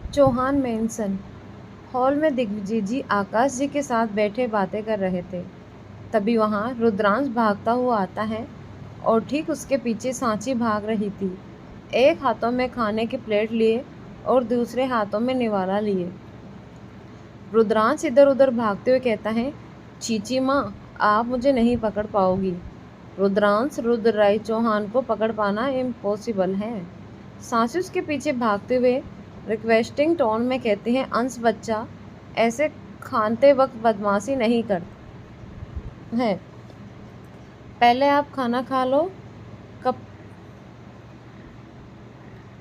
Chauhan mention hall में दिग्विजय जी आकाश जी के साथ बैठे बातें कर रहे थे। तभी वहाँ रुद्रांश भागता हुआ आता है और ठीक उसके पीछे सांची भाग रही थी, एक हाथों में खाने की प्लेट लिए और दूसरे हाथों में निवाला लिए। रुद्रांश इधर उधर भागते हुए कहता है, चीची माँ, आप मुझे नहीं पकड़ पाओगी। रुद्रांश रुद्रराय चौहान को पकड़ पाना इम्पॉसिबल है। सांची उसके पीछे भागते हुए रिक्वेस्टिंग टोन में कहती हैं, अंश बच्चा, ऐसे खाते वक्त बदमाशी नहीं कर है। पहले आप खाना खा लो,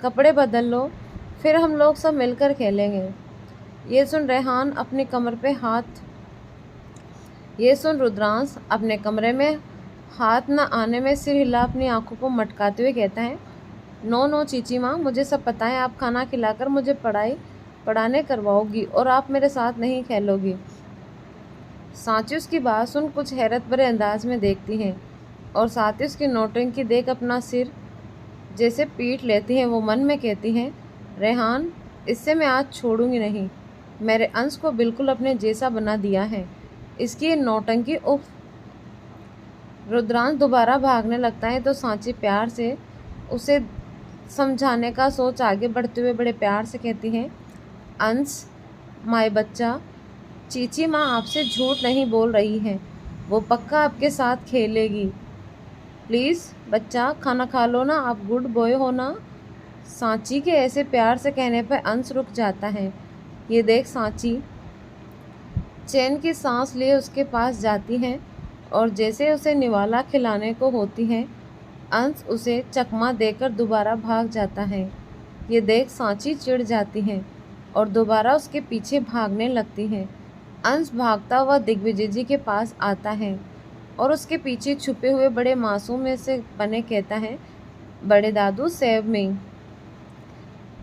कपड़े बदल लो, फिर हम लोग सब मिलकर खेलेंगे। ये सुन रुद्रांश अपने कमरे में हाथ न आने में सिर हिला अपनी आंखों को मटकाते हुए कहता है, नो नो चीची माँ, मुझे सब पता है। आप खाना खिलाकर मुझे पढ़ाने करवाओगी और आप मेरे साथ नहीं खेलोगी। सांची उसकी बात सुन कुछ हैरत भरे अंदाज में देखती हैं और साथ ही उसकी नौटंकी देख अपना सिर जैसे पीट लेती हैं। वो मन में कहती हैं, रेहान, इससे मैं आज छोड़ूंगी नहीं। मेरे अंश को बिल्कुल अपने जैसा बना दिया है, इसकी नौटंकी उफ। रुद्रांश दोबारा भागने लगता है तो सांची प्यार से उसे समझाने का सोच आगे बढ़ते हुए बड़े प्यार से कहती हैं, अंश माय बच्चा, चीची माँ आपसे झूठ नहीं बोल रही है, वो पक्का आपके साथ खेलेगी। प्लीज़ बच्चा, खाना खा लो ना, आप गुड बॉय हो ना। सांची के ऐसे प्यार से कहने पर अंश रुक जाता है। ये देख सांची चैन की सांस लिए उसके पास जाती हैं और जैसे उसे निवाला खिलाने को होती है, अंश उसे चकमा देकर दोबारा भाग जाता है। ये देख सांची चिढ़ जाती है और दोबारा उसके पीछे भागने लगती है। अंश भागता हुआ दिग्विजय जी के पास आता है और उसके पीछे छुपे हुए बड़े मासूम में से बने कहता है, बड़े दादू सेव मी।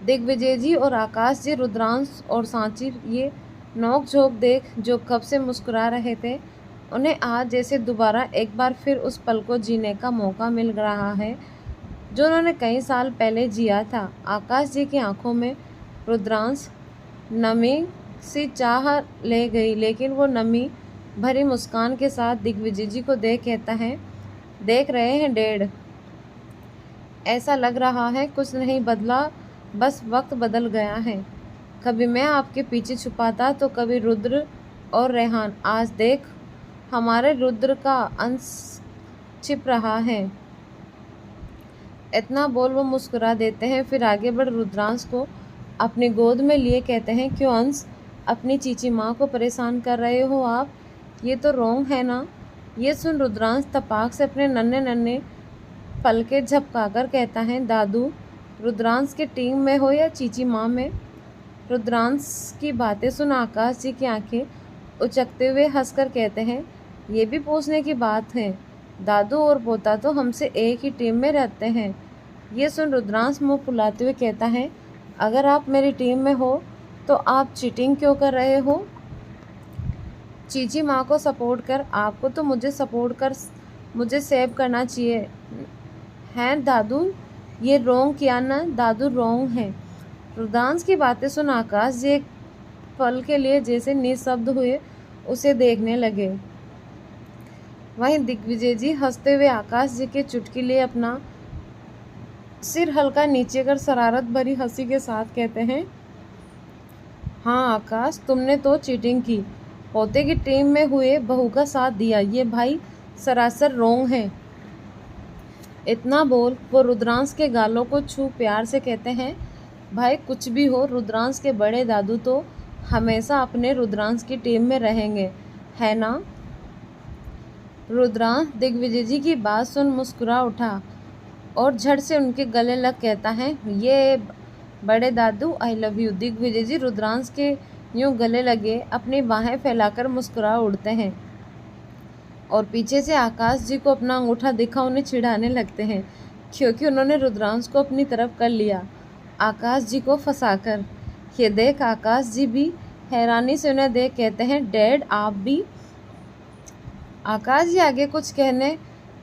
दिग्विजय जी और आकाश जी रुद्रांश और सांची ये नोक झोंक देख जो कब से मुस्कुरा रहे थे, उन्हें आज जैसे दोबारा एक बार फिर उस पल को जीने का मौका मिल रहा है जो उन्होंने कई साल पहले जिया था। आकाश जी की आंखों में रुद्रांश नमी सी चाह ले गई, लेकिन वो नमी भरी मुस्कान के साथ दिग्विजय जी को देख कहता है, देख रहे हैं डैड, ऐसा लग रहा है कुछ नहीं बदला, बस वक्त बदल गया है। कभी मैं आपके पीछे छुपाता तो कभी रुद्र और रेहान, आज देख हमारे रुद्र का अंश छिप रहा है। इतना बोल वो मुस्कुरा देते हैं, फिर आगे बढ़ रुद्रांश को अपनी गोद में लिए कहते हैं, क्यों अंश, अपनी चीची माँ को परेशान कर रहे हो आप? ये तो रोंग है ना। ये सुन रुद्रांश तपाक से अपने नन्हे नन्हे पलके झपकाकर कहता है, दादू, रुद्रांश की टीम में हो या चीची माँ में? रुद्रांश की बातें सुन आकाश जी की आंखें उचकते हुए हंसकर कहते हैं, ये भी पूछने की बात है, दादू और पोता तो हमसे एक ही टीम में रहते हैं। ये सुन रुद्रांश मुंह फुलाते हुए कहता है, अगर आप मेरी टीम में हो तो आप चीटिंग क्यों कर रहे हो? चीची माँ को सपोर्ट कर, आपको तो मुझे सपोर्ट कर मुझे सेव करना चाहिए हैं दादू। ये रोंग किया ना दादू, रोंग है। रुद्रांश की बातें सुन आकाश जी एक पल के लिए जैसे निशब्द हुए उसे देखने लगे। वहीं दिग्विजय जी हंसते हुए आकाश जी के चुटकी लिए अपना सिर हल्का नीचे कर शरारत भरी हंसी के साथ कहते हैं, हाँ आकाश, तुमने तो चीटिंग की, पोते की टीम में हुए बहू का साथ दिया, ये भाई सरासर रोंग है। इतना बोल वो रुद्रांश के गालों को छू प्यार से कहते हैं, भाई कुछ भी हो, रुद्रांश के बड़े दादू तो हमेशा अपने रुद्रांश की टीम में रहेंगे, है ना? रुद्रांश दिग्विजय जी की बात सुन मुस्कुरा उठा और झट से उनके गले लग कहता है, ये बड़े दादू, आई लव यू। दिग्विजय जी रुद्रांश के यूं गले लगे अपनी बाहें फैलाकर मुस्कुरा उड़ते हैं और पीछे से आकाश जी को अपना अंगूठा दिखा उन्हें चिढ़ाने लगते हैं, क्योंकि उन्होंने रुद्रांश को अपनी तरफ कर लिया आकाश जी को फंसाकर। ये देख आकाश जी भी हैरानी से उन्हें देख कहते हैं, डैड आप भी? आकाश जी आगे कुछ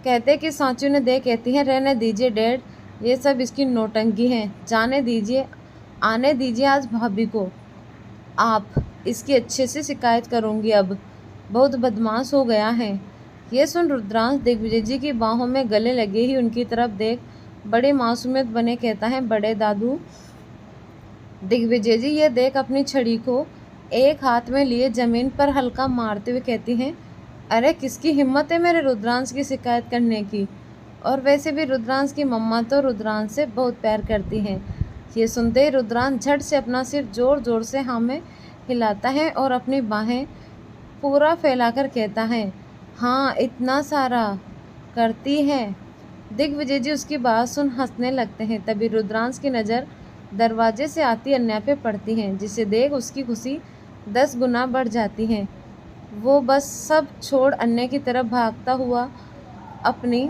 कहते कि सांची ने देख कहती हैं, रहने दीजिए डैड, ये सब इसकी नौटंकी है, जाने दीजिए, आने दीजिए आज भाभी को, आप इसकी अच्छे से शिकायत करूँगी अब, बहुत बदमाश हो गया है। ये सुन रुद्रांश दिग्विजय जी की बाहों में गले लगे ही उनकी तरफ देख बड़े मासूमियत बने कहता है, बड़े दादू। दिग्विजय जी ये देख अपनी छड़ी को एक हाथ में लिए जमीन पर हल्का मारते हुए कहती हैं, अरे किसकी हिम्मत है मेरे रुद्रांश की शिकायत करने की। और वैसे भी रुद्रांश की मम्मा तो रुद्रांश से बहुत प्यार करती हैं। ये सुनते ही रुद्रांश झट से अपना सिर जोर जोर से हाँ में हिलाता है और अपनी बाहें पूरा फैलाकर कहता है, हाँ इतना सारा करती है। दिग्विजय जी उसकी बात सुन हंसने लगते हैं। तभी रुद्रांश की नज़र दरवाजे से आती अन्या पे पड़ती है, जिसे देख उसकी खुशी 10 गुना बढ़ जाती है। वो बस सब छोड़ अन्या की तरफ भागता हुआ अपनी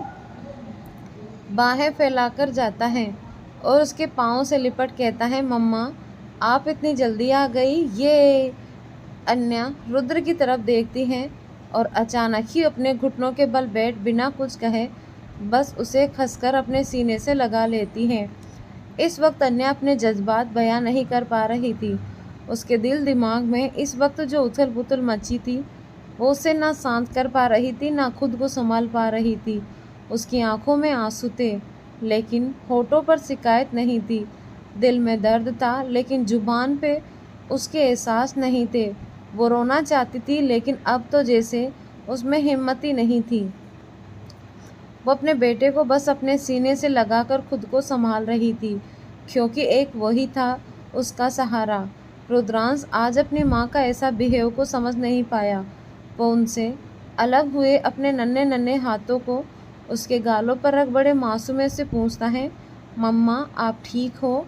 बाहें फैलाकर जाता है और उसके पाँव से लिपट कहता है, मम्मा आप इतनी जल्दी आ गई। ये अन्या रुद्र की तरफ देखती हैं और अचानक ही अपने घुटनों के बल बैठ बिना कुछ कहे बस उसे खसकर अपने सीने से लगा लेती हैं। इस वक्त अन्या अपने जज्बात बयां नहीं कर पा रही थी। उसके दिल दिमाग में इस वक्त जो उथल पुथल मची थी वो उसे ना शांत कर पा रही थी, ना खुद को संभाल पा रही थी। उसकी आंखों में आंसू थे लेकिन होठों पर शिकायत नहीं थी। दिल में दर्द था लेकिन जुबान पे उसके एहसास नहीं थे। वो रोना चाहती थी लेकिन अब तो जैसे उसमें हिम्मत ही नहीं थी। वो अपने बेटे को बस अपने सीने से लगाकर खुद को संभाल रही थी, क्योंकि एक वही था उसका सहारा। रुद्रांश आज अपनी माँ का ऐसा बिहेव को समझ नहीं पाया। वो उनसे अलग हुए अपने नन्हे नन्हे हाथों को उसके गालों पर रख बड़े मासूमियत से पूछता है, मम्मा आप ठीक हो।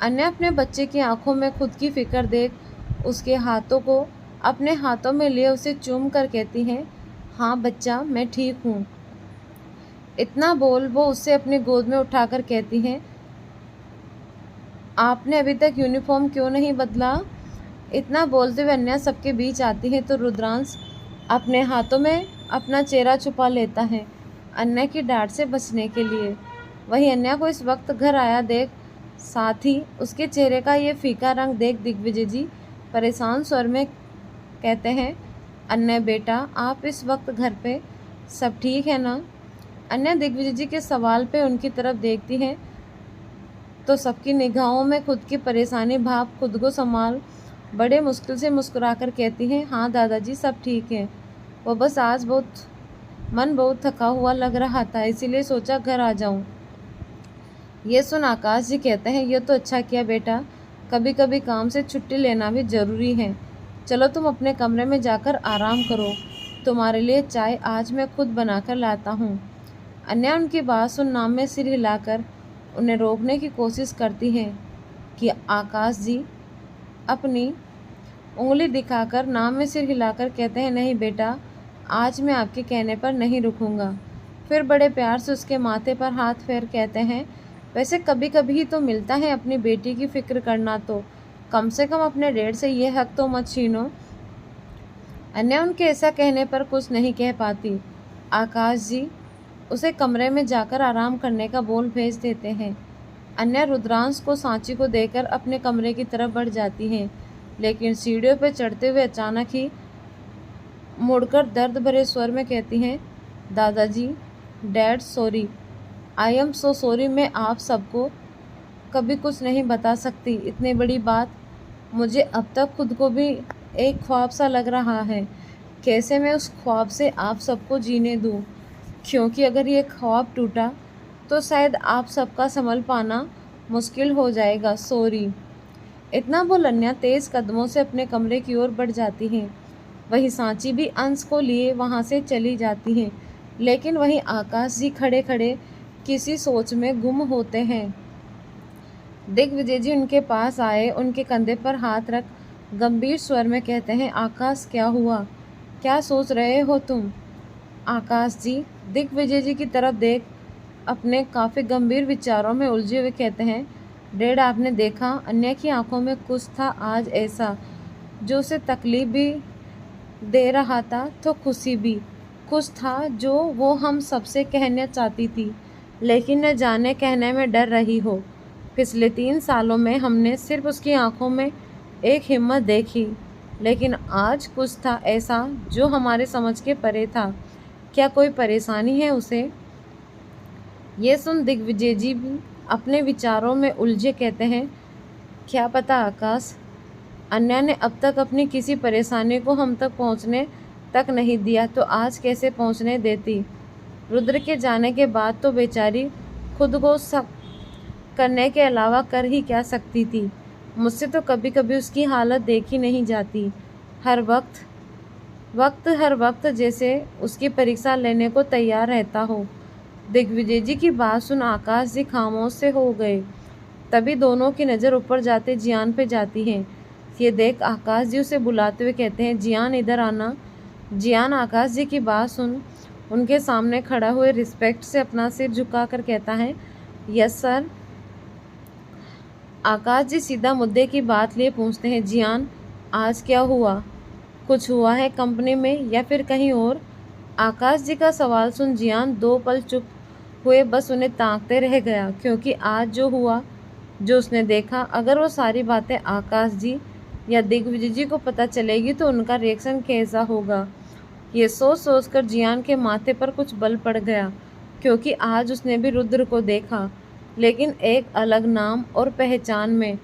अन्या अपने बच्चे की आंखों में खुद की फिक्र देख उसके हाथों को अपने हाथों में लिए उसे चूम कर कहती है, हाँ बच्चा मैं ठीक हूँ। इतना बोल वो उससे अपनी गोद में उठाकर कहती हैं, आपने अभी तक यूनिफॉर्म क्यों नहीं बदला। इतना बोलते हुए अन्या सबके बीच आती है तो रुद्रांश अपने हाथों में अपना चेहरा छुपा लेता है अन्या की डांट से बचने के लिए। वहीं अन्या को इस वक्त घर आया देख साथ ही उसके चेहरे का ये फीका रंग देख दिग्विजय जी परेशान स्वर में कहते हैं, अन्या बेटा आप इस वक्त घर पे सब ठीक है ना। अन्या दिग्विजय जी के सवाल पे उनकी तरफ देखती है तो सबकी निगाहों में खुद की परेशानी भाव खुद को संभाल बड़े मुश्किल से मुस्कुराकर कहती हैं, हाँ दादाजी सब ठीक है। वो बस आज मन बहुत थका हुआ लग रहा था, इसीलिए सोचा घर आ जाऊं। ये सुन आकाश जी कहते हैं, ये तो अच्छा किया बेटा, कभी कभी काम से छुट्टी लेना भी ज़रूरी है। चलो तुम अपने कमरे में जाकर आराम करो, तुम्हारे लिए चाय आज मैं खुद बनाकर लाता हूँ। अन्या उनकी बात सुन नाम में सिर हिलाकर उन्हें रोकने की कोशिश करती है कि आकाश जी अपनी उंगली दिखाकर नाम में सिर हिलाकर कहते हैं, नहीं बेटा आज मैं आपके कहने पर नहीं रुकूंगा। फिर बड़े प्यार से उसके माथे पर हाथ फेर कहते हैं, वैसे कभी कभी ही तो मिलता है अपनी बेटी की फिक्र करना, तो कम से कम अपने डैड से ये हक तो मत छीनो। अन्या उनके ऐसा कहने पर कुछ नहीं कह पाती। आकाश जी उसे कमरे में जाकर आराम करने का बोल भेज देते हैं। अन्या रुद्रांश को सांची को देकर अपने कमरे की तरफ बढ़ जाती हैं, लेकिन सीढ़ियों पर चढ़ते हुए अचानक ही मुड़कर दर्द भरे स्वर में कहती हैं, दादाजी dad sorry, I am so sorry. मैं आप सबको कभी कुछ नहीं बता सकती, इतनी बड़ी बात मुझे अब तक खुद को भी एक ख्वाब सा लग रहा है। कैसे मैं उस ख्वाब से आप सबको जीने दूँ, क्योंकि अगर ये ख्वाब टूटा तो शायद आप सबका संभल पाना मुश्किल हो जाएगा, सॉरी। इतना बोल अन्या तेज़ कदमों से अपने कमरे की ओर बढ़ जाती हैं। वहीं सांची भी अंश को लिए वहाँ से चली जाती हैं, लेकिन वहीं आकाश जी खड़े खड़े किसी सोच में गुम होते हैं। दिग्विजय जी उनके पास आए, उनके कंधे पर हाथ रख गंभीर स्वर में कहते हैं, आकाश क्या हुआ, क्या सोच रहे हो तुम। आकाश जी दिग्विजय जी की तरफ देख अपने काफ़ी गंभीर विचारों में उलझे हुए कहते हैं, डैड आपने देखा अन्या की आंखों में कुछ था आज ऐसा जो उसे तकलीफ भी दे रहा था तो खुशी भी। कुछ था जो वो हम सबसे कहना चाहती थी लेकिन न जाने कहने में डर रही हो। पिछले 3 सालों में हमने सिर्फ उसकी आंखों में एक हिम्मत देखी, लेकिन आज कुछ था ऐसा जो हमारे समझ के परे था। क्या कोई परेशानी है उसे? ये सुन दिग्विजय जी भी अपने विचारों में उलझे कहते हैं, क्या पता आकाश। अन्या ने अब तक अपनी किसी परेशानी को हम तक पहुंचने तक नहीं दिया तो आज कैसे पहुंचने देती। रुद्र के जाने के बाद तो बेचारी खुद को सब करने के अलावा कर ही क्या सकती थी। मुझसे तो कभी कभी उसकी हालत देखी नहीं जाती। हर वक्त जैसे उसकी परीक्षा लेने को तैयार रहता हो। दिग्विजय जी की बात सुन आकाश जी खामोश से हो गए। तभी दोनों की नज़र ऊपर जाते जियान पे जाती है। ये देख आकाश जी उसे बुलाते हुए कहते हैं, जियान इधर आना। जियान आकाश जी की बात सुन उनके सामने खड़ा हुए रिस्पेक्ट से अपना सिर झुका कर कहता है, यस सर। आकाश जी सीधा मुद्दे की बात लिए पूछते हैं, जियान आज क्या हुआ? कुछ हुआ है कंपनी में या फिर कहीं और? आकाश जी का सवाल सुन जियान 2 पल चुप हुए, बस उन्हें ताकते रह गया, क्योंकि आज जो हुआ, जो उसने देखा, अगर वो सारी बातें आकाश जी या दिग्विजय जी को पता चलेगी तो उनका रिएक्शन कैसा होगा। ये सोच सोचकर जियान के माथे पर कुछ बल पड़ गया, क्योंकि आज उसने भी रुद्र को देखा, लेकिन एक अलग नाम और पहचान में,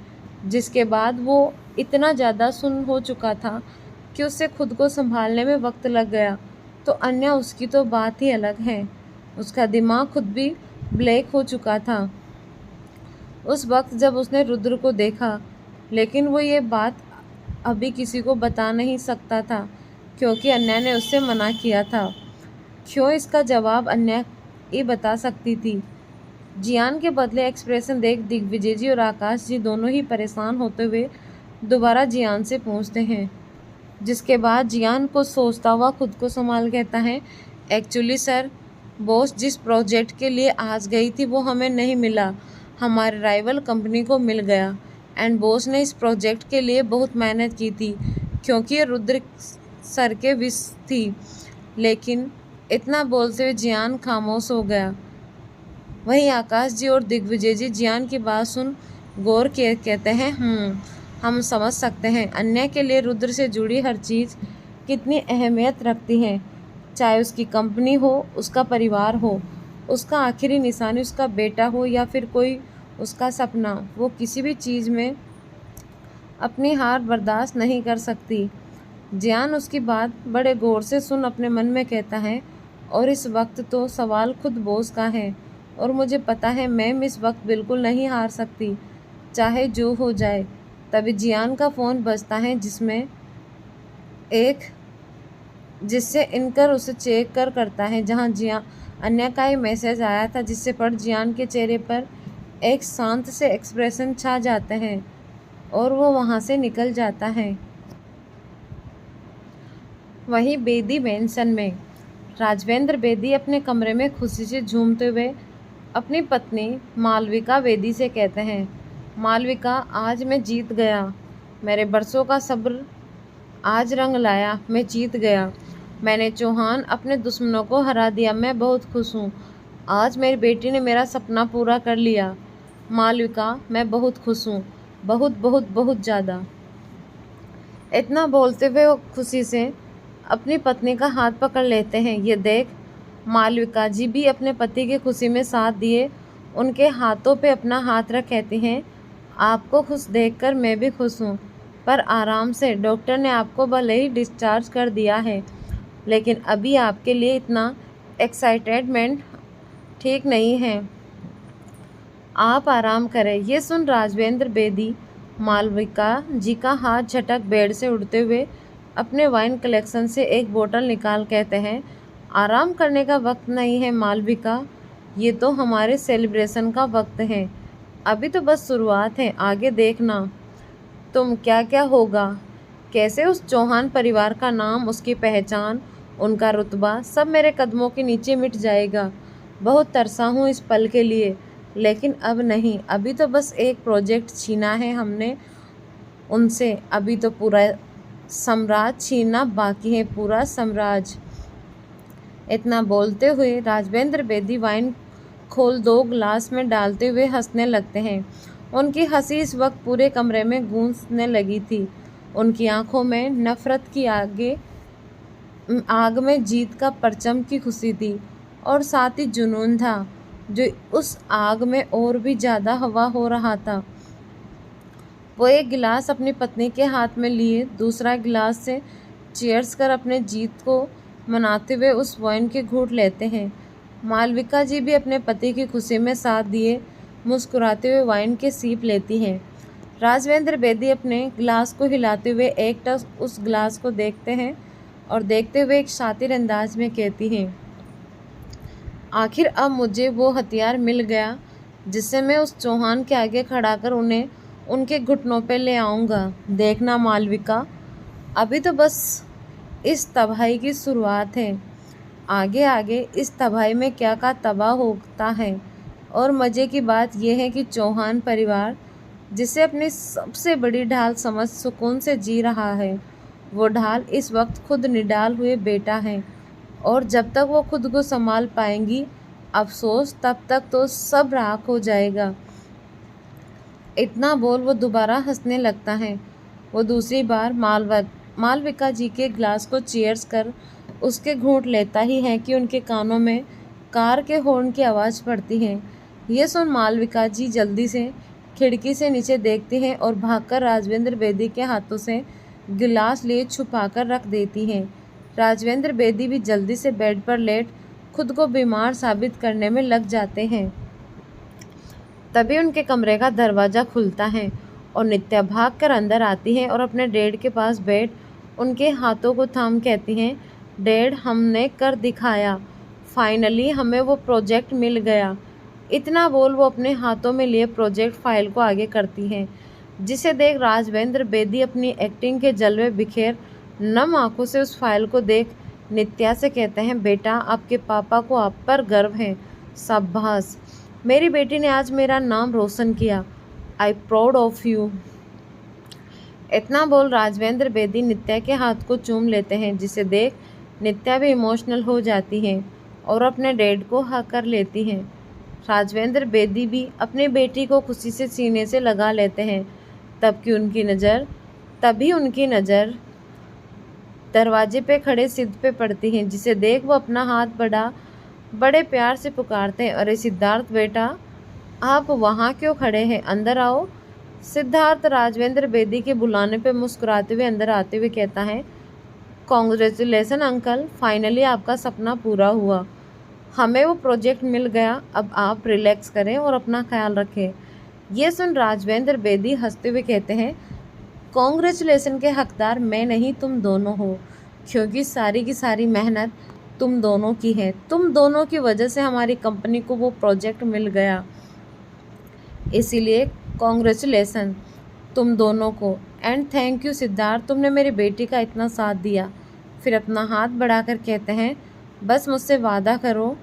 जिसके बाद वो इतना ज़्यादा सुन्न हो चुका था कि उसे खुद को संभालने में वक्त लग गया। तो अन्य उसकी तो बात ही अलग है। उसका दिमाग खुद भी ब्लैक हो चुका था उस वक्त जब उसने रुद्र को देखा, लेकिन वो ये बात अभी किसी को बता नहीं सकता था, क्योंकि अन्या ने उससे मना किया था। क्यों, इसका जवाब अन्या ही बता सकती थी। जियान के बदले एक्सप्रेशन देख दिग्विजय जी और आकाश जी दोनों ही परेशान होते हुए दोबारा जियान से पूछते हैं, जिसके बाद जियान को सोचता हुआ खुद को संभाल कहता है, एक्चुअली सर, बॉस जिस प्रोजेक्ट के लिए आज गई थी वो हमें नहीं मिला, हमारे राइवल कंपनी को मिल गया। एंड बॉस ने इस प्रोजेक्ट के लिए बहुत मेहनत की थी, क्योंकि ये रुद्र सर के विश थी। लेकिन इतना बोलते हुए जियान खामोश हो गया। वहीं आकाश जी और दिग्विजय जी जियान की बात सुन गौर के कहते हैं, हम समझ सकते हैं अन्य के लिए रुद्र से जुड़ी हर चीज़ कितनी अहमियत रखती है, चाहे उसकी कंपनी हो, उसका परिवार हो, उसका आखिरी निशानी उसका बेटा हो या फिर कोई उसका सपना। वो किसी भी चीज़ में अपनी हार बर्दाश्त नहीं कर सकती। जियान उसकी बात बड़े गौर से सुन अपने मन में कहता है, और इस वक्त तो सवाल खुद बॉस का है, और मुझे पता है मैम इस वक्त बिल्कुल नहीं हार सकती, चाहे जो हो जाए। तभी जियान का फ़ोन बजता है, जिससे इनकर उसे चेक करता है, जहां जियान अन्य का ही मैसेज आया था, जिससे पढ़ जियान के चेहरे पर एक शांत से एक्सप्रेशन छा जाते हैं और वो वहां से निकल जाता है। वहीं बेदी मेंशन में राजवेंद्र बेदी अपने कमरे में खुशी से झूमते हुए अपनी पत्नी मालविका बेदी से कहते हैं, मालविका, आज मैं जीत गया। मेरे बरसों का सब्र आज रंग लाया, मैं जीत गया। मैंने चौहान अपने दुश्मनों को हरा दिया, मैं बहुत खुश हूँ। आज मेरी बेटी ने मेरा सपना पूरा कर लिया। मालविका, मैं बहुत खुश हूँ, बहुत बहुत बहुत ज़्यादा। इतना बोलते हुए वो खुशी से अपनी पत्नी का हाथ पकड़ लेते हैं। ये देख मालविका जी भी अपने पति की खुशी में साथ दिए उनके हाथों पे अपना हाथ रख कहती हैं, आपको खुश देखकर मैं भी खुश हूँ, पर आराम से, डॉक्टर ने आपको भले ही डिस्चार्ज कर दिया है, लेकिन अभी आपके लिए इतना एक्साइटेडमेंट ठीक नहीं है, आप आराम करें। ये सुन राजवेंद्र बेदी मालविका जी का हाथ झटक बेड से उड़ते हुए अपने वाइन कलेक्शन से एक बोतल निकाल कहते हैं, आराम करने का वक्त नहीं है मालविका, ये तो हमारे सेलिब्रेशन का वक्त है। अभी तो बस शुरुआत है, आगे देखना तुम क्या क्या होगा, कैसे उस चौहान परिवार का नाम, उसकी पहचान, उनका रुतबा सब मेरे कदमों के नीचे मिट जाएगा। बहुत तरसा हूँ इस पल के लिए, लेकिन अब नहीं, अभी तो बस एक प्रोजेक्ट छीना है हमने उनसे, अभी तो पूरा साम्राज्य छीनना बाकी है, पूरा साम्राज्य। इतना बोलते हुए राजवेंद्र बेदी वाइन खोल 2 गिलास में डालते हुए हंसने लगते हैं। उनकी हंसी इस वक्त पूरे कमरे में गूंजने लगी थी। उनकी आंखों में नफरत की आग में जीत का परचम की खुशी थी और साथ ही जुनून था जो उस आग में और भी ज़्यादा हवा हो रहा था। वो एक गिलास अपनी पत्नी के हाथ में लिए दूसरा गिलास से चीयर्स कर अपने जीत को मनाते हुए उस वाइन के घूंट लेते हैं। मालविका जी भी अपने पति की खुशी में साथ दिए मुस्कुराते हुए वाइन के सीप लेती हैं। राजवेंद्र बेदी अपने गिलास को हिलाते हुए एक टक उस गिलास को देखते हैं और देखते हुए एक शातिर अंदाज में कहती हैं, आखिर अब मुझे वो हथियार मिल गया जिससे मैं उस चौहान के आगे खड़ा कर उन्हें उनके घुटनों पे ले आऊँगा। देखना मालविका, अभी तो बस इस तबाही की शुरुआत है। आगे आगे इस तबाही में क्या तबाह होता है। और मज़े की बात यह है कि चौहान परिवार जिसे अपनी सबसे बड़ी ढाल समझ सुकून से जी रहा है, वो ढाल इस वक्त खुद निडाल हुए बेटा है। और जब तक वो खुद को संभाल पाएंगी, अफसोस तब तक तो सब राख हो जाएगा। इतना बोल वो दोबारा हंसने लगता है। वो दूसरी बार मालविका जी के गिलास को चीयर्स कर उसके घूंट लेता ही है कि उनके कानों में कार के हॉर्न की आवाज़ पड़ती है। ये सुन मालविका जी जल्दी से खिड़की से नीचे देखती हैं और भागकर राजवेंद्र बेदी के हाथों से गिलास लिए छुपाकर रख देती हैं। राजवेंद्र बेदी भी जल्दी से बेड पर लेट खुद को बीमार साबित करने में लग जाते हैं। तभी उनके कमरे का दरवाज़ा खुलता है और नित्या भागकर अंदर आती है और अपने डैड के पास बैठ उनके हाथों को थाम कहती हैं, डैड, हमने कर दिखाया, फाइनली हमें वो प्रोजेक्ट मिल गया। इतना बोल वो अपने हाथों में लिए प्रोजेक्ट फाइल को आगे करती हैं, जिसे देख राजवेंद्र बेदी अपनी एक्टिंग के जलवे बिखेर नम आंखों से उस फाइल को देख नित्या से कहते हैं, बेटा, आपके पापा को आप पर गर्व है, शाबाश, मेरी बेटी ने आज मेरा नाम रोशन किया, आई प्राउड ऑफ यू। इतना बोल राजवेंद्र बेदी नित्या के हाथ को चूम लेते हैं, जिसे देख नित्या भी इमोशनल हो जाती हैं और अपने डैड को हक कर लेती हैं। राजवेंद्र बेदी भी अपनी बेटी को खुशी से सीने से लगा लेते हैं। तभी उनकी नज़र दरवाजे पे खड़े सिद्ध पे पड़ती है, जिसे देख वो अपना हाथ बड़े प्यार से पुकारते हैं, अरे सिद्धार्थ बेटा, आप वहाँ क्यों खड़े हैं, अंदर आओ। सिद्धार्थ राजवेंद्र बेदी के बुलाने पे मुस्कुराते हुए अंदर आते हुए कहता है, कॉन्ग्रेचुलेसन अंकल, फाइनली आपका सपना पूरा हुआ, हमें वो प्रोजेक्ट मिल गया, अब आप रिलैक्स करें और अपना ख्याल रखें। ये सुन राजवेंद्र बेदी हंसते हुए कहते हैं, कॉन्ग्रेचुलेसन के हकदार मैं नहीं, तुम दोनों हो, क्योंकि सारी की सारी मेहनत तुम दोनों की है। तुम दोनों की वजह से हमारी कंपनी को वो प्रोजेक्ट मिल गया, इसीलिए कॉन्ग्रेचुलेसन तुम दोनों को। एंड थैंक यू सिद्धार्थ, तुमने मेरी बेटी का इतना साथ दिया। फिर अपना हाथ बढ़ाकर कहते हैं, बस मुझसे वादा करो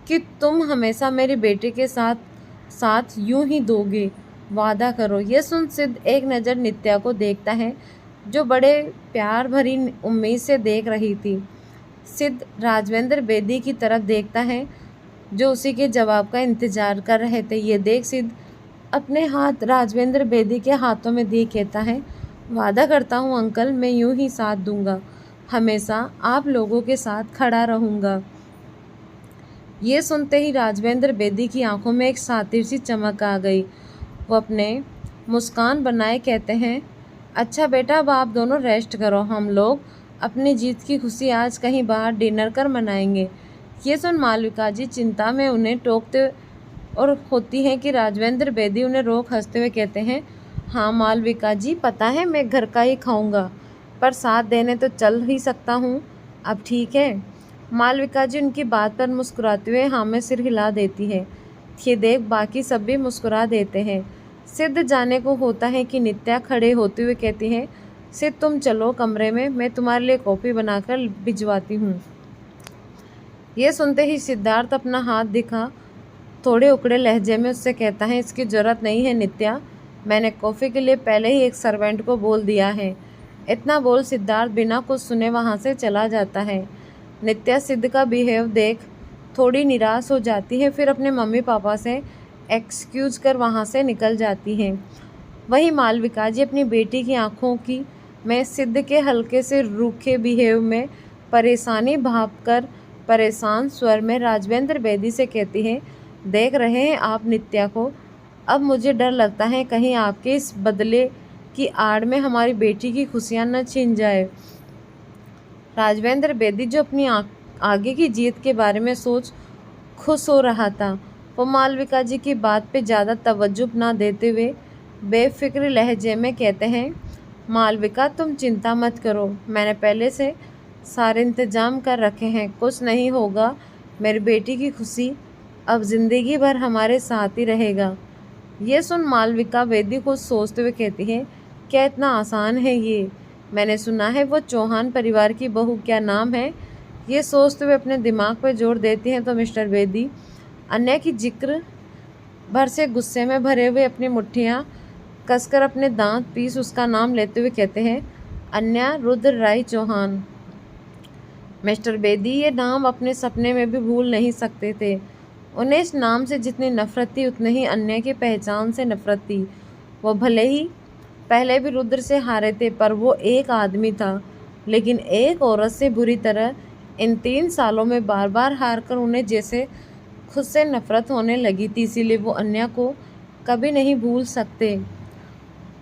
कि तुम हमेशा मेरी बेटी के साथ यूं ही दोगे, वादा करो। यह सुन सिद्ध एक नज़र नित्या को देखता है, जो बड़े प्यार भरी उम्मीद से देख रही थी। सिद्ध राजवेंद्र बेदी की तरफ देखता है, जो उसी के जवाब का इंतज़ार कर रहे थे। ये देख सिद्ध अपने हाथ राजवेंद्र बेदी के हाथों में दिए कहता है, वादा करता हूँ अंकल, मैं यूं ही साथ दूंगा, हमेशा आप लोगों के साथ खड़ा रहूँगा। ये सुनते ही राजवेंद्र बेदी की आंखों में एक सातिर सी चमक आ गई। वो अपने मुस्कान बनाए कहते हैं, अच्छा बेटा, अब आप दोनों रेस्ट करो, हम लोग अपनी जीत की खुशी आज कहीं बाहर डिनर कर मनाएंगे। ये सुन मालविका जी चिंता में उन्हें टोकते और होती हैं कि राजवेंद्र बेदी उन्हें रोक हंसते हुए कहते हैं, हाँ मालविका जी, पता है मैं घर का ही खाऊंगा, पर साथ देने तो चल ही सकता हूँ, अब ठीक है। मालविका जी उनकी बात पर मुस्कुराते हुए हाँ में सिर हिला देती है। ये देख बाकी सब भी मुस्कुरा देते हैं। सिद्ध जाने को होता है कि नित्या खड़े होते हुए कहती है, सिद्ध तुम चलो कमरे में, मैं तुम्हारे लिए कॉफ़ी बनाकर भिजवाती हूँ। ये सुनते ही सिद्धार्थ अपना हाथ दिखा थोड़े उकड़े लहजे में उससे कहता है, इसकी ज़रूरत नहीं है नित्या, मैंने कॉफ़ी के लिए पहले ही एक सर्वेंट को बोल दिया है। इतना बोल सिद्धार्थ बिना कुछ सुने वहाँ से चला जाता है। नित्या सिद्ध का बिहेव देख थोड़ी निराश हो जाती है, फिर अपने मम्मी पापा से एक्सक्यूज कर वहाँ से निकल जाती हैं। वहीं मालविका जी अपनी बेटी की आंखों की में सिद्ध के हल्के से रूखे बिहेव में परेशानी भांपकर परेशान स्वर में राजवेंद्र बेदी से कहती हैं, देख रहे हैं आप नित्या को, अब मुझे डर लगता है कहीं आपके इस बदले की आड़ में हमारी बेटी की खुशियां न छिन जाए। राजवेंद्र बेदी जो अपनी आगे की जीत के बारे में सोच खुश हो रहा था, वो मालविका जी की बात पे ज़्यादा तवज्जो ना देते हुए बेफिक्र लहजे में कहते हैं, मालविका तुम चिंता मत करो, मैंने पहले से सारे इंतजाम कर रखे हैं, कुछ नहीं होगा। मेरी बेटी की खुशी अब ज़िंदगी भर हमारे साथ ही रहेगा। ये सुन मालविका बेदी को सोचते हुए कहती है, क्या इतना आसान है ये? मैंने सुना है वो चौहान परिवार की बहू, क्या नाम है? ये सोचते हुए अपने दिमाग पर जोर देती हैं तो मिस्टर बेदी अन्य की जिक्र भर से गुस्से में भरे हुए अपनी मुट्ठियाँ कसकर अपने दांत पीस उसका नाम लेते हुए कहते हैं, अन्या रुद्र राय चौहान। मिस्टर बेदी ये नाम अपने सपने में भी भूल नहीं सकते थे। उन्हें इस नाम से जितनी नफरत थी उतनी ही अन्य की पहचान से नफरत थी। वो भले ही पहले भी रुद्र से हारे थे, पर वो एक आदमी था, लेकिन एक औरत से बुरी तरह इन 3 सालों में बार बार हार कर उन्हें जैसे खुद से नफरत होने लगी थी। इसीलिए वो अन्य को कभी नहीं भूल सकते।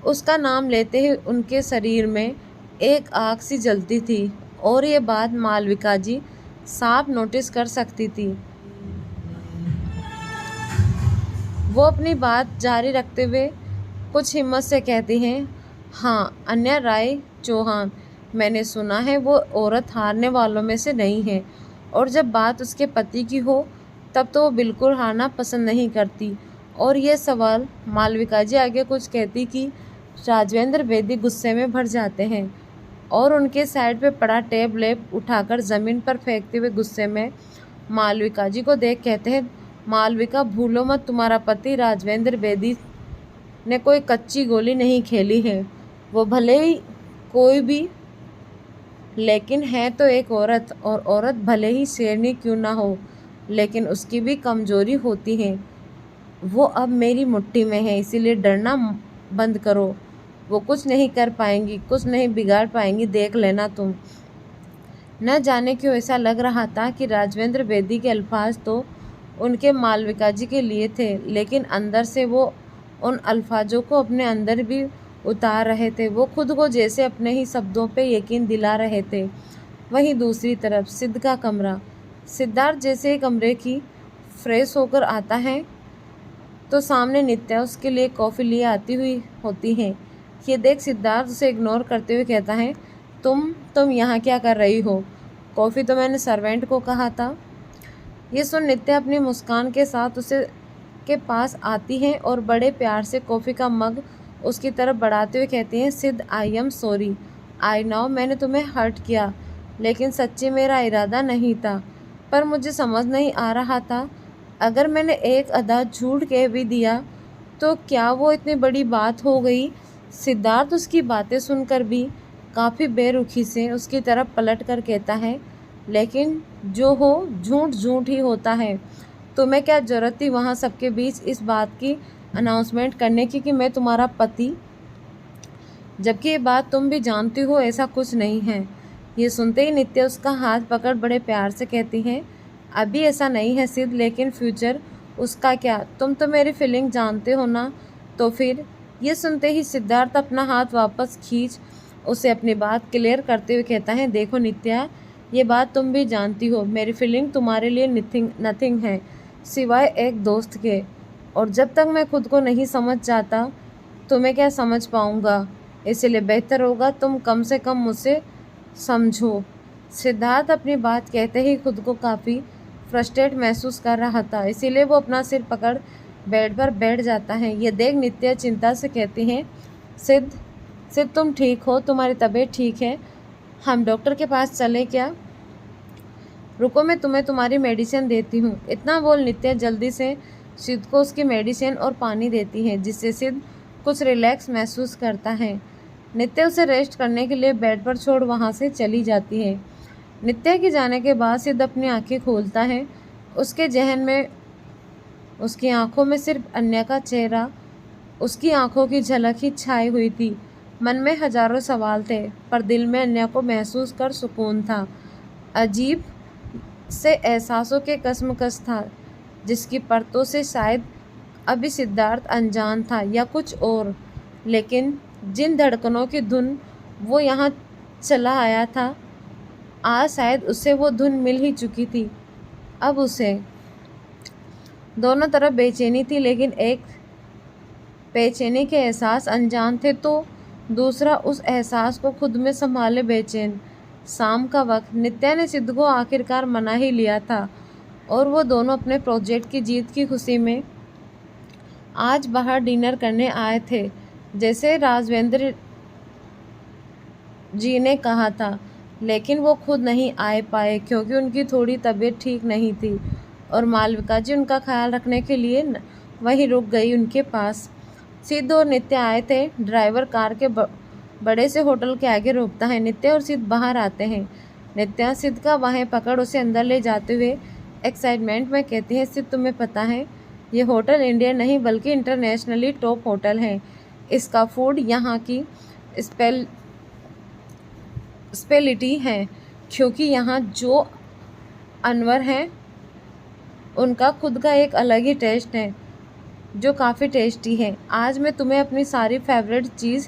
उसका नाम लेते ही उनके शरीर में एक आग सी जलती थी और ये बात मालविका जी साफ नोटिस कर सकती थी। वो अपनी बात जारी रखते हुए कुछ हिम्मत से कहती हैं, हाँ अन्या राय चौहान, मैंने सुना है वो औरत हारने वालों में से नहीं है, और जब बात उसके पति की हो तब तो वो बिल्कुल हारना पसंद नहीं करती। और ये सवाल मालविका जी आगे कुछ कहती कि राजवेंद्र बेदी गुस्से में भर जाते हैं और उनके साइड पे पड़ा टेब लेप उठाकर ज़मीन पर फेंकते हुए गुस्से में मालविका जी को देख कहते हैं, मालविका भूलो मत, तुम्हारा पति राजवेंद्र बेदी ने कोई कच्ची गोली नहीं खेली है। वो भले ही कोई भी, लेकिन है तो एक औरत, और औरत भले ही शेरनी क्यों ना हो, लेकिन उसकी भी कमजोरी होती है। वो अब मेरी मुट्ठी में है, इसीलिए डरना बंद करो। वो कुछ नहीं कर पाएंगी, कुछ नहीं बिगाड़ पाएंगी, देख लेना तुम। न जाने क्यों ऐसा लग रहा था कि राजवेंद्र बेदी के अल्फाज तो उनके मालविका जी के लिए थे, लेकिन अंदर से वो उन अल्फाजों को अपने अंदर भी उतार रहे थे। वो खुद को जैसे अपने ही शब्दों पे यकीन दिला रहे थे। वहीं दूसरी तरफ सिद्ध का कमरा, सिद्धार्थ जैसे ही कमरे की फ्रेश होकर आता है तो सामने नित्या उसके लिए कॉफ़ी लिए आती हुई होती है। ये देख सिद्धार्थ उसे इग्नोर करते हुए कहता है, तुम यहाँ क्या कर रही हो? कॉफ़ी तो मैंने सर्वेंट को कहा था। ये सुन नित्या अपनी मुस्कान के साथ उसे के पास आती है और बड़े प्यार से कॉफ़ी का मग उसकी तरफ बढ़ाते हुए कहती हैं, सिद्ध I am sorry, I know मैंने तुम्हें हर्ट किया, लेकिन सच्ची मेरा इरादा नहीं था। पर मुझे समझ नहीं आ रहा था, अगर मैंने एक आधा झूठ कह भी दिया तो क्या वो इतनी बड़ी बात हो गई? सिद्धार्थ उसकी बातें सुनकर भी काफ़ी बेरुखी से उसकी तरफ पलट कर कहता है, लेकिन जो हो झूठ झूठ ही होता है। तुम्हें क्या ज़रूरत थी वहाँ सबके बीच इस बात की अनाउंसमेंट करने की कि मैं तुम्हारा पति, जबकि ये बात तुम भी जानती हो ऐसा कुछ नहीं है। ये सुनते ही नित्या उसका हाथ पकड़ बड़े प्यार से कहती हैं, अभी ऐसा नहीं है सिद्ध, लेकिन फ्यूचर उसका क्या, तुम तो मेरी फीलिंग जानते हो ना। तो फिर? ये सुनते ही सिद्धार्थ अपना हाथ वापस खींच उसे अपनी बात क्लियर करते हुए कहता है, देखो नित्या, ये बात तुम भी जानती हो, मेरी फीलिंग तुम्हारे लिए नथिंग है सिवाय एक दोस्त के, और जब तक मैं खुद को नहीं समझ जाता तो मैं क्या समझ पाऊँगा? इसलिए बेहतर होगा तुम कम से कम मुझसे समझो। सिद्धार्थ अपनी बात कहते ही खुद को काफ़ी फ्रस्ट्रेट महसूस कर रहा था, इसीलिए वो अपना सिर पकड़ बेड पर बैठ जाता है। ये देख नित्या चिंता से कहती हैं, सिद्ध तुम ठीक हो? तुम्हारी तबीयत ठीक है? हम डॉक्टर के पास चलें क्या? रुको, मैं तुम्हें तुम्हारी मेडिसिन देती हूँ। इतना बोल नित्या जल्दी से सिद्ध को उसकी मेडिसिन और पानी देती है, जिससे सिद्ध कुछ रिलैक्स महसूस करता है। नित्या उसे रेस्ट करने के लिए बेड पर छोड़ वहाँ से चली जाती है। नित्या के जाने के बाद सिद्ध अपनी आंखें खोलता है। उसके जहन में उसकी आंखों में सिर्फ अन्य का चेहरा, उसकी आंखों की झलक ही छाई हुई थी। मन में हजारों सवाल थे, पर दिल में अन्य को महसूस कर सुकून था। अजीब से एहसासों के कसमकस था, जिसकी परतों से शायद अभी सिद्धार्थ अनजान था या कुछ और। लेकिन जिन धड़कनों की धुन वो यहाँ चला आया था, आज शायद उसे वो धुन मिल ही चुकी थी। अब उसे दोनों तरफ बेचैनी थी, लेकिन एक बेचैनी के एहसास अनजान थे तो दूसरा उस एहसास को खुद में संभाले बेचैन। शाम का वक्त, नित्या ने सिद्ध को आखिरकार मना ही लिया था और वो दोनों अपने प्रोजेक्ट की जीत की खुशी में आज बाहर डिनर करने आए थे, जैसे राघवेंद्र जी ने कहा था। लेकिन वो खुद नहीं आ पाए क्योंकि उनकी थोड़ी तबीयत ठीक नहीं थी और मालविका जी उनका ख्याल रखने के लिए वहीं रुक गई उनके पास। सिद्ध और नित्या आए थे। ड्राइवर कार के बड़े से होटल के आगे रोकता है। नित्या और सिद्ध बाहर आते हैं। नित्या सिद्ध का बाहें पकड़ उसे अंदर ले जाते हुए एक्साइटमेंट में कहती है, सिद्ध तुम्हें पता है ये होटल इंडिया नहीं बल्कि इंटरनेशनली टॉप होटल है। इसका फूड यहाँ की स्पेलिटी है, क्योंकि यहाँ जो अनवर हैं उनका खुद का एक अलग ही टेस्ट है जो काफ़ी टेस्टी है। आज मैं तुम्हें अपनी सारी फेवरेट चीज़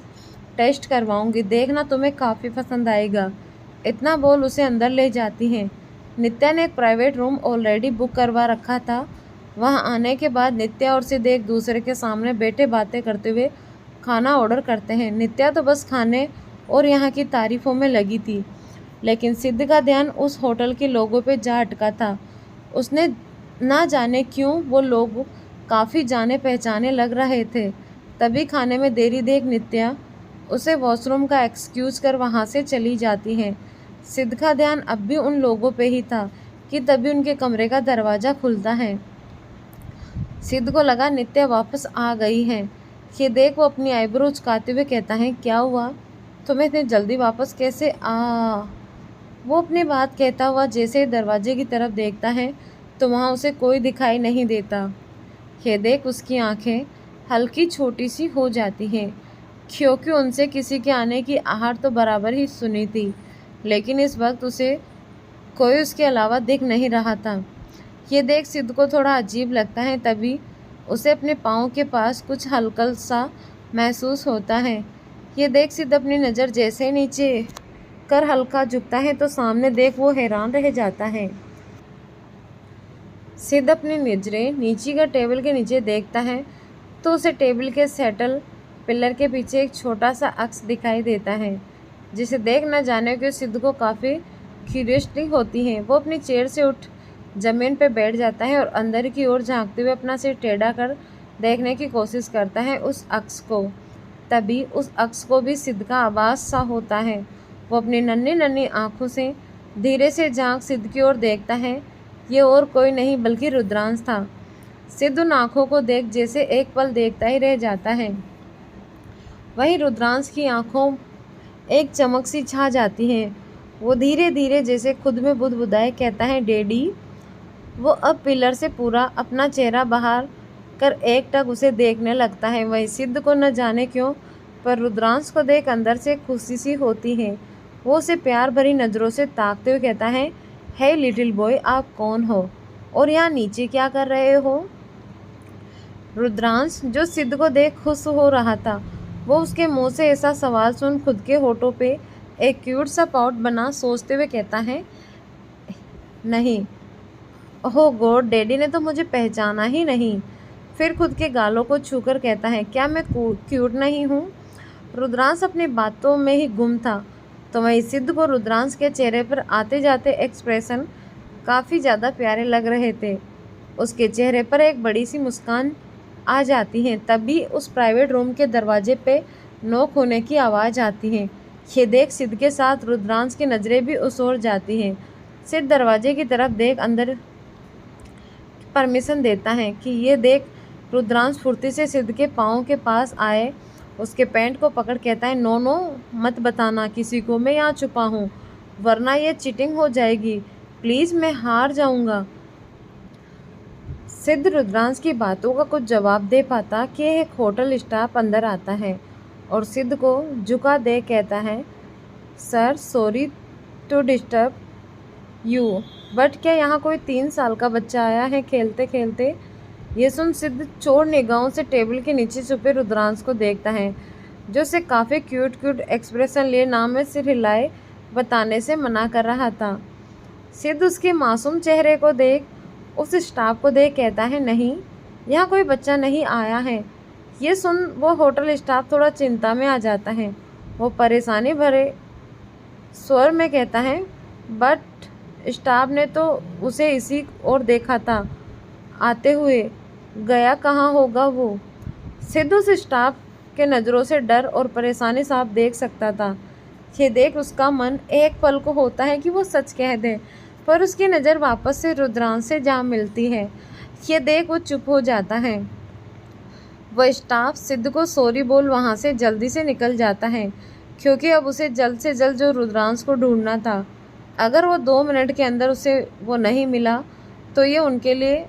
टेस्ट करवाऊंगी, देखना तुम्हें काफ़ी पसंद आएगा। इतना बोल उसे अंदर ले जाती हैं। नित्या ने एक प्राइवेट रूम ऑलरेडी बुक करवा रखा था। वहां आने के बाद नित्या और सिद्ध एक दूसरे के सामने बैठे बातें करते हुए खाना ऑर्डर करते हैं। नित्या तो बस खाने और यहाँ की तारीफ़ों में लगी थी, लेकिन सिद्ध का ध्यान उस होटल के लोगों पे जा अटका था। उसने ना जाने क्यों वो लोग काफ़ी जाने पहचाने लग रहे थे। तभी खाने में देरी देख नित्या उसे वॉशरूम का एक्सक्यूज़ कर वहाँ से चली जाती है। सिद्ध का ध्यान अब भी उन लोगों पे ही था कि तभी उनके कमरे का दरवाज़ा खुलता है। सिद्ध को लगा नित्या वापस आ गई है। ये देख वो अपनी आईब्रो उचकाते हुए कहता है, क्या हुआ, तुम्हें इतनी जल्दी वापस कैसे वो अपनी बात कहता हुआ जैसे दरवाजे की तरफ देखता है तो वहाँ उसे कोई दिखाई नहीं देता। ये देख उसकी आंखें हल्की छोटी सी हो जाती हैं, क्योंकि उनसे किसी के आने की आहट तो बराबर ही सुनी थी, लेकिन इस वक्त उसे कोई उसके अलावा दिख नहीं रहा था। ये देख सिद्ध को थोड़ा अजीब लगता है। तभी उसे अपने पाँव के पास कुछ हल्का सा महसूस होता है। ये देख सिद्ध अपनी नज़र जैसे नीचे कर हल्का झुकता है तो सामने देख वो हैरान रह जाता है। सिद्ध अपनी नज़रें नीचे का टेबल के नीचे देखता है तो उसे टेबल के सेटल पिलर के पीछे एक छोटा सा अक्स दिखाई देता है, जिसे देख न जाने क्यों सिद्ध को काफ़ी क्यूरियोसिटी होती है। वो अपनी चेयर से उठ ज़मीन पर बैठ जाता है और अंदर की ओर झांकते हुए अपना सिर टेढ़ा कर देखने की कोशिश करता है उस अक्स को। तभी उस अक्स को भी सिद्ध का आवाज़ सा होता है। वो अपनी नन्ही नन्ही आँखों से धीरे से झांक सिद्ध की ओर देखता है। ये और कोई नहीं बल्कि रुद्रांश था। सिद्ध उन आँखों को देख जैसे एक पल देखता ही रह जाता है। वहीं रुद्रांश की आँखों एक चमक सी छा जाती है। वो धीरे धीरे जैसे खुद में बुदबुदाए कहता है, डैडी। वो अब पिलर से पूरा अपना चेहरा बाहर कर एकटक उसे देखने लगता है। वही सिद्ध को न जाने क्यों पर रुद्रांश को देख अंदर से खुशी सी होती है। वो उसे प्यार भरी नज़रों से ताकते हुए कहता है, हे लिटिल बॉय, आप कौन हो और यहाँ नीचे क्या कर रहे हो? रुद्रांश, जो सिद्ध को देख खुश हो रहा था, वो उसके मुंह से ऐसा सवाल सुन खुद के होठों पे एक क्यूट सा पाउट बना सोचते हुए कहता है, नहीं, ओह गॉड, डैडी ने तो मुझे पहचाना ही नहीं। फिर खुद के गालों को छूकर कहता है, क्या मैं क्यूट नहीं हूँ? रुद्रांश अपनी बातों में ही गुम था तो वहीं सिद्ध को रुद्रांश के चेहरे पर आते जाते एक्सप्रेशन काफ़ी ज़्यादा प्यारे लग रहे थे। उसके चेहरे पर एक बड़ी सी मुस्कान आ जाती है। तभी उस प्राइवेट रूम के दरवाजे पे नॉक होने की आवाज़ आती है। ये देख सिद्ध के साथ रुद्रांश की नज़रें भी उस ओर जाती हैं। सिद्ध दरवाजे की तरफ देख अंदर परमिशन देता है कि ये देख रुद्रांश फुर्ती से सिद्ध के पाँव के पास आए उसके पैंट को पकड़ कहता है, नो नो, मत बताना किसी को मैं यहाँ छुपा हूँ, वरना ये चीटिंग हो जाएगी। प्लीज़, मैं हार जाऊँगा। सिद्ध रुद्रांश की बातों का कुछ जवाब दे पाता कि एक होटल स्टाफ अंदर आता है और सिद्ध को झुका दे कहता है, sir sorry to disturb you, but क्या यहाँ कोई 3 साल का बच्चा आया है खेलते खेलते? ये सुन सिद्ध चोर निगाहों से टेबल के नीचे छुपे रुद्रांश को देखता है, जो उसे काफ़ी क्यूट क्यूट एक्सप्रेशन लिए नाम में सिर हिलाए बताने से मना कर रहा था। सिद्ध उसके मासूम चेहरे को देख, उस स्टाफ को देख कहता है, नहीं, यहाँ कोई बच्चा नहीं आया है। ये सुन वो होटल स्टाफ थोड़ा चिंता में आ जाता है। वो परेशानी भरे स्वर में कहता है, बट स्टाफ ने तो उसे इसी ओर देखा था आते हुए, गया कहाँ होगा वो? सिद्ध उस स्टाफ के नज़रों से डर और परेशानी साफ देख सकता था। ये देख उसका मन एक पल को होता है कि वो सच कह दे, पर उसकी नज़र वापस से रुद्रांश से जा मिलती है। ये देख वो चुप हो जाता है। वह स्टाफ सिद्ध को सॉरी बोल वहाँ से जल्दी से निकल जाता है, क्योंकि अब उसे जल्द से जल्द जो रुद्रांश को ढूंढना था। अगर वो 2 मिनट के अंदर उसे वो नहीं मिला तो ये उनके लिए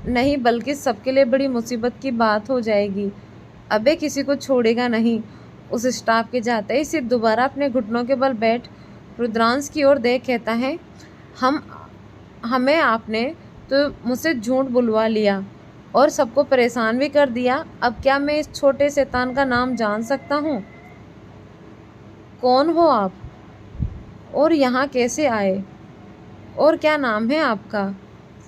नहीं बल्कि सबके लिए बड़ी मुसीबत की बात हो जाएगी। अबे किसी को छोड़ेगा नहीं। उस स्टाफ के जाते ही सिद्ध दोबारा अपने घुटनों के बल बैठ रुद्रांश की ओर देख कहता है, हमें आपने तो मुझसे झूठ बुलवा लिया और सबको परेशान भी कर दिया। अब क्या मैं इस छोटे शैतान का नाम जान सकता हूँ? कौन हो आप और यहाँ कैसे आए और क्या नाम है आपका?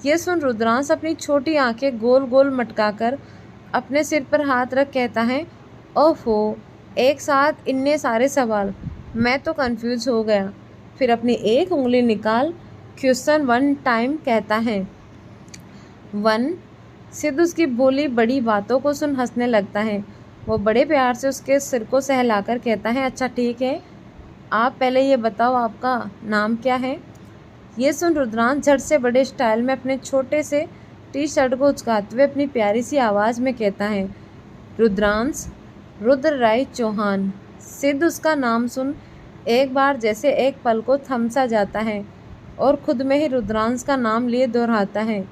ये सुन रुद्रांश अपनी छोटी आंखें गोल गोल मटकाकर अपने सिर पर हाथ रख कहता है, ओहो, एक साथ इतने सारे सवाल, मैं तो कंफ्यूज हो गया। फिर अपनी एक उंगली निकाल क्वेश्चन 1 टाइम कहता है। 1। सिद्ध उसकी बोली बड़ी बातों को सुन हंसने लगता है। वो बड़े प्यार से उसके सिर को सहलाकर कहता है, अच्छा ठीक है, आप पहले ये बताओ आपका नाम क्या है? ये सुन रुद्रांश झट से बड़े स्टाइल में अपने छोटे से टी शर्ट को उचकाते हुए अपनी प्यारी सी आवाज़ में कहता है, रुद्रांश रुद्र राय चौहान। सिद्ध उसका नाम सुन एक बार जैसे एक पल को थम सा जाता है और खुद में ही रुद्रांश का नाम लिए दोहराता है,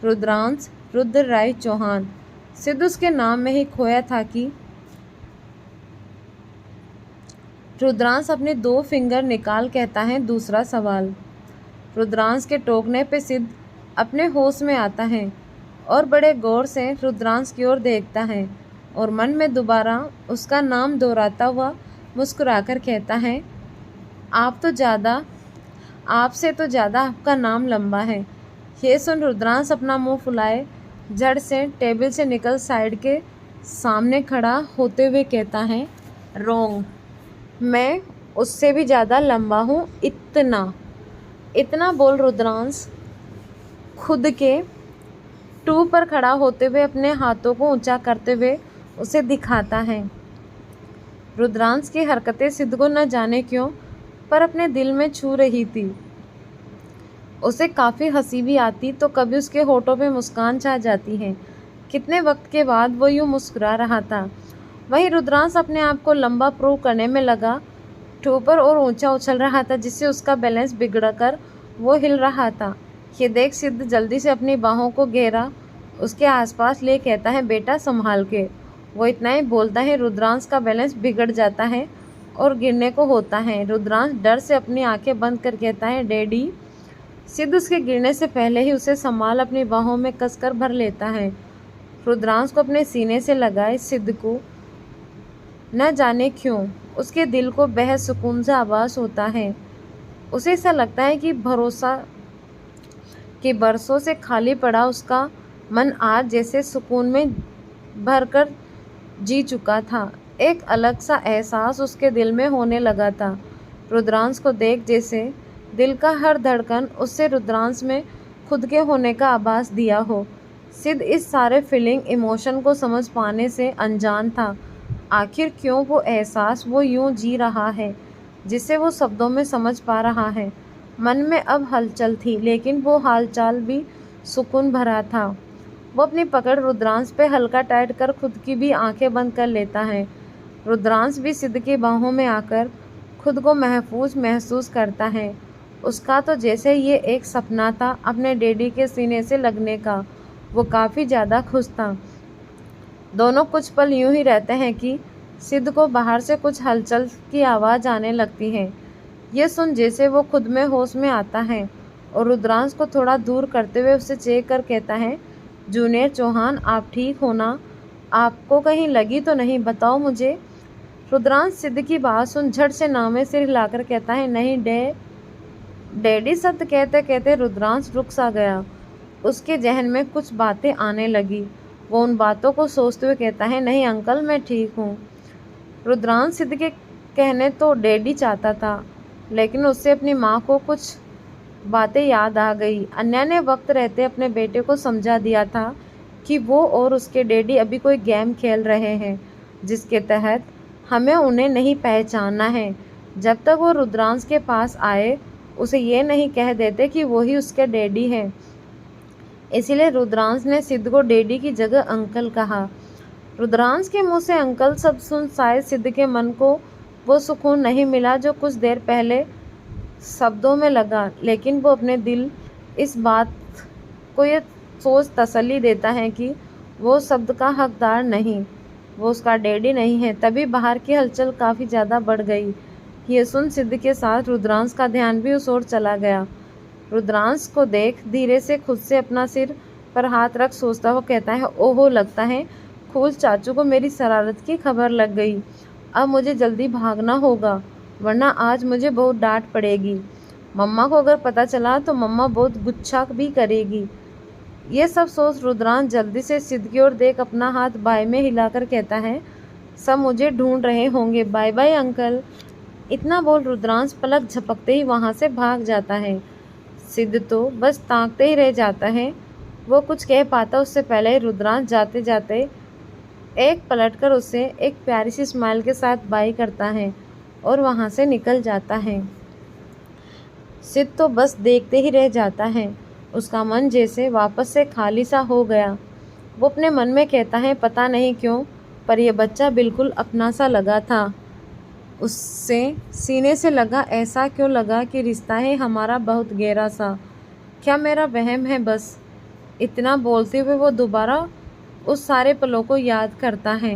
रुद्रांश रुद्र राय चौहान। सिद्ध उसके नाम में ही खोया था कि रुद्रांश अपने 2 फिंगर निकाल कहता है, दूसरा सवाल। रुद्रांश के टोकने पे सिद्ध अपने होश में आता है और बड़े गौर से रुद्रांश की ओर देखता है और मन में दोबारा उसका नाम दोहराता हुआ मुस्कुराकर कहता है, आपसे तो ज़्यादा आपका नाम लंबा है। ये सुन रुद्रांश अपना मुंह फुलाए झट से टेबल से निकल साइड के सामने खड़ा होते हुए कहता है, रोंग, मैं उससे भी ज़्यादा लंबा हूँ, इतना बोल रुद्रांश खुद के 2 पर खड़ा होते हुए अपने हाथों को ऊंचा करते हुए उसे दिखाता है। रुद्रांश की हरकतें सिद्ध को न जाने क्यों पर अपने दिल में छू रही थी। उसे काफ़ी हंसी भी आती तो कभी उसके होठों पे मुस्कान छा जाती है। कितने वक्त के बाद वो यूँ मुस्कुरा रहा था। वहीं रुद्रांश अपने आप को लंबा प्रूव करने में लगा, ऊपर और ऊंचा उछल रहा था जिससे उसका बैलेंस बिगड़कर वो हिल रहा था। ये देख सिद्ध जल्दी से अपनी बाहों को घेरा उसके आसपास ले कहता है, बेटा संभाल के। वो इतना ही बोलता है, रुद्रांश का बैलेंस बिगड़ जाता है और गिरने को होता है। रुद्रांश डर से अपनी आंखें बंद कर कहता है, डैडी। सिद्ध उसके गिरने से पहले ही उसे संभाल अपनी बाहों में कसकर भर लेता है। रुद्रांश को अपने सीने से लगाए सिद्ध को न जाने क्यों उसके दिल को बेहद सुकून सा आभास होता है। उसे ऐसा लगता है कि बरसों से खाली पड़ा उसका मन आज जैसे सुकून में भरकर जी चुका था। एक अलग सा एहसास उसके दिल में होने लगा था। रुद्रांश को देख जैसे दिल का हर धड़कन उससे रुद्रांश में खुद के होने का आभास दिया हो। सिद्ध इस सारे फीलिंग इमोशन को समझ पाने से अनजान था। आखिर क्यों वो एहसास वो यूं जी रहा है जिसे वो शब्दों में समझ पा रहा है। मन में अब हलचल थी, लेकिन वो हालचाल भी सुकून भरा था। वो अपनी पकड़ रुद्रांश पे हल्का टाइट कर खुद की भी आंखें बंद कर लेता है। रुद्रांश भी सिद्ध की बाहों में आकर खुद को महफूज महसूस करता है। उसका तो जैसे ये एक सपना था अपने डैडी के सीने से लगने का, वो काफ़ी ज़्यादा खुश था। दोनों कुछ पल यूं ही रहते हैं कि सिद्ध को बाहर से कुछ हलचल की आवाज़ आने लगती है। ये सुन जैसे वो खुद में होश में आता है और रुद्रांश को थोड़ा दूर करते हुए उसे चेक कर कहता है, जूनियर चौहान आप ठीक हो ना? आपको कहीं लगी तो नहीं, बताओ मुझे। रुद्रांश सिद्ध की बात सुन झट से नाव में सिर हिलाकर कहता है, नहीं डैडी। शब्द कहते कहते रुद्रांश रुक सा गया। उसके जहन में कुछ बातें आने लगी। वो उन बातों को सोचते हुए कहता है, नहीं अंकल मैं ठीक हूँ। रुद्रांश सिद्ध के कहने तो डैडी चाहता था, लेकिन उससे अपनी माँ को कुछ बातें याद आ गई। अन्या ने वक्त रहते अपने बेटे को समझा दिया था कि वो और उसके डैडी अभी कोई गेम खेल रहे हैं जिसके तहत हमें उन्हें नहीं पहचानना है। जब तक वो रुद्रांश के पास आए उसे ये नहीं कह देते कि वो ही उसके डैडी हैं। इसीलिए रुद्रांश ने सिद्ध को डैडी की जगह अंकल कहा। रुद्रांश के मुंह से अंकल शब्द सुन शायद सिद्ध के मन को वो सुकून नहीं मिला जो कुछ देर पहले शब्दों में लगा, लेकिन वो अपने दिल इस बात को ये सोच तसल्ली देता है कि वो शब्द का हकदार नहीं, वो उसका डैडी नहीं है। तभी बाहर की हलचल काफ़ी ज़्यादा बढ़ गई। ये सुन सिद्ध के साथ रुद्रांश का ध्यान भी उस ओर चला गया। रुद्रांश को देख धीरे से खुद से अपना सिर पर हाथ रख सोचता हुआ कहता है, ओहो लगता है खूल चाचू को मेरी शरारत की खबर लग गई। अब मुझे जल्दी भागना होगा, वरना आज मुझे बहुत डांट पड़ेगी। मम्मा को अगर पता चला तो मम्मा बहुत गुस्सा भी करेगी। ये सब सोच रुद्रांश जल्दी से सिद्ध की ओर देख अपना हाथ बाएं में हिलाकर कहता है, सब मुझे ढूंढ रहे होंगे, बाय बाय अंकल। इतना बोल रुद्रांश पलक झपकते ही वहाँ से भाग जाता है। सिद्ध तो बस ताकते ही रह जाता है। वो कुछ कह पाता उससे पहले ही रुद्रांश जाते जाते एक पलटकर उसे एक प्यारी सी स्माइल के साथ बाय करता है और वहाँ से निकल जाता है। सिद्ध तो बस देखते ही रह जाता है। उसका मन जैसे वापस से खाली सा हो गया। वो अपने मन में कहता है, पता नहीं क्यों पर यह बच्चा बिल्कुल अपना सा लगा था। उससे सीने से लगा, ऐसा क्यों लगा कि रिश्ता है हमारा बहुत गहरा सा। क्या मेरा वहम है बस? इतना बोलते हुए वो दोबारा उस सारे पलों को याद करता है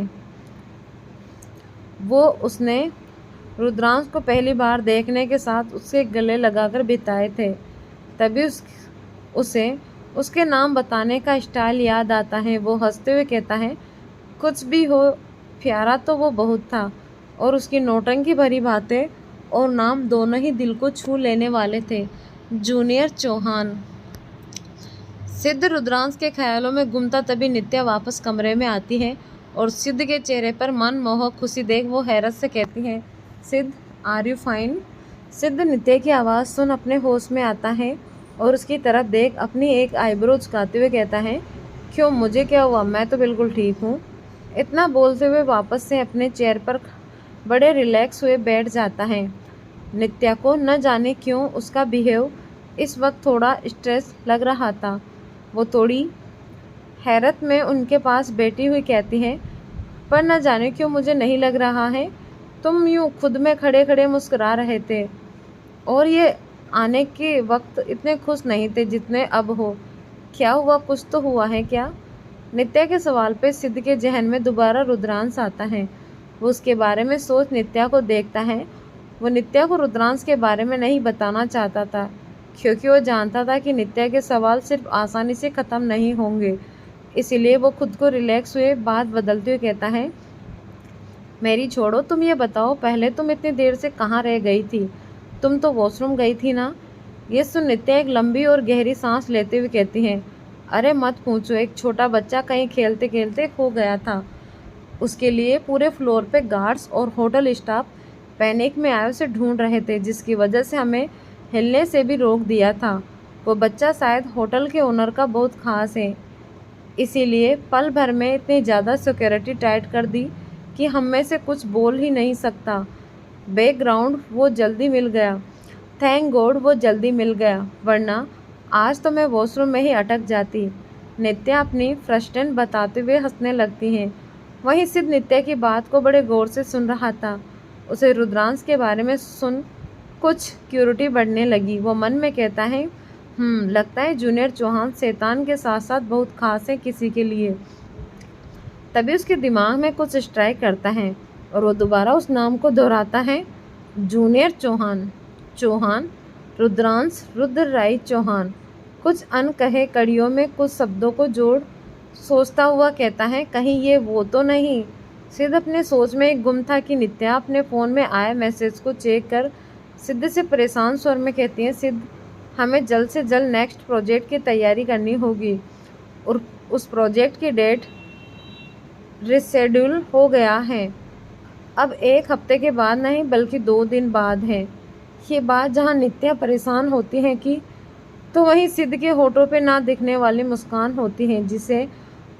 वो उसने रुद्रांश को पहली बार देखने के साथ उसके गले लगाकर बिताए थे। तभी उसे उसके नाम बताने का स्टाइल याद आता है। वो हंसते हुए कहता है, कुछ भी हो प्यारा तो वो बहुत था और उसकी नौटंकी भरी बातें और नाम दोनों ही दिल को छू लेने वाले थे, जूनियर चौहान। सिद्ध रुद्रांश के ख्यालों में गुमता तभी नित्या वापस कमरे में आती है और सिद्ध के चेहरे पर मनमोहक खुशी देख वो हैरत से कहती है, सिद्ध आर यू फाइन? सिद्ध नित्या की आवाज़ सुन अपने होश में आता है और उसकी तरफ देख अपनी एक आईब्रो झुकाते हुए कहता है, क्यों मुझे क्या हुआ, मैं तो बिल्कुल ठीक हूँ। इतना बोलते हुए वापस से अपने चेयर पर बड़े रिलैक्स हुए बैठ जाता है। नित्या को न जाने क्यों उसका बिहेव इस वक्त थोड़ा स्ट्रेस लग रहा था। वो थोड़ी हैरत में उनके पास बैठी हुई कहती है, पर न जाने क्यों मुझे नहीं लग रहा है तुम यूँ खुद में खड़े खड़े मुस्कुरा रहे थे और ये आने के वक्त इतने खुश नहीं थे जितने अब हो। क्या हुआ, कुछ तो हुआ है क्या? नित्या के सवाल पे सिद्ध के जहन में दोबारा रुद्रांश आता है। वो उसके बारे में सोच नित्या को देखता है। वो नित्या को रुद्रांश के बारे में नहीं बताना चाहता था क्योंकि वो जानता था कि नित्या के सवाल सिर्फ आसानी से ख़त्म नहीं होंगे। इसीलिए वो खुद को रिलैक्स हुए बात बदलते हुए कहता है, मेरी छोड़ो, तुम ये बताओ पहले तुम इतनी देर से कहाँ रह गई थी? तुम तो वॉशरूम गई थी ना? ये सुन नित्या एक लंबी और गहरी सांस लेते हुए कहती है, अरे मत पूछो, एक छोटा बच्चा कहीं खेलते खेलते खो गया था। उसके लिए पूरे फ्लोर पे गार्ड्स और होटल स्टाफ पैनिक में आए उसे ढूंढ रहे थे, जिसकी वजह से हमें हिलने से भी रोक दिया था। वो बच्चा शायद होटल के ओनर का बहुत खास है, इसीलिए पल भर में इतनी ज़्यादा सिक्योरिटी टाइट कर दी कि हम में से कुछ बोल ही नहीं सकता। बैकग्राउंड वो जल्दी मिल गया, थैंक गॉड वो जल्दी मिल गया, वरना आज तो मैं वॉशरूम में ही अटक जाती। नित्या अपनी फ्रस्ट्रेशन बताते हुए हंसने लगती हैं। वहीं सिद्ध नित्या की बात को बड़े गौर से सुन रहा था। उसे रुद्रांश के बारे में सुन कुछ क्यूरियोसिटी बढ़ने लगी। वो मन में कहता है, लगता है जूनियर चौहान शैतान के साथ साथ बहुत खास है किसी के लिए। तभी उसके दिमाग में कुछ स्ट्राइक करता है और वो दोबारा उस नाम को दोहराता है, जूनियर चौहान। चौहान, रुद्रांश, रुद्रराय चौहान। कुछ अनकहे कड़ियों में कुछ शब्दों को जोड़ सोचता हुआ कहता है, कहीं ये वो तो नहीं। सिद्ध अपने सोच में एक गुम था कि नित्या अपने फ़ोन में आए मैसेज को चेक कर सिद्ध से परेशान स्वर में कहती है, सिद्ध हमें जल्द से जल्द नेक्स्ट प्रोजेक्ट की तैयारी करनी होगी और उस प्रोजेक्ट की डेट रिशेड्यूल हो गया है। अब 1 हफ्ते के बाद नहीं बल्कि 2 दिन बाद है। ये बात जहाँ नित्या परेशान होती है कि तो वहीं सिद्ध के होठों पे ना दिखने वाली मुस्कान होती है जिसे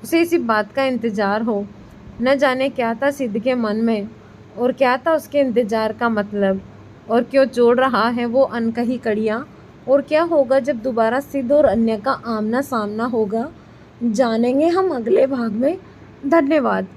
उसे इसी बात का इंतज़ार हो। न जाने क्या था सिद्ध के मन में और क्या था उसके इंतज़ार का मतलब और क्यों जोड़ रहा है वो अनकही कड़ियाँ। और क्या होगा जब दोबारा सिद्ध और अन्य का आमना सामना होगा, जानेंगे हम अगले भाग में। धन्यवाद।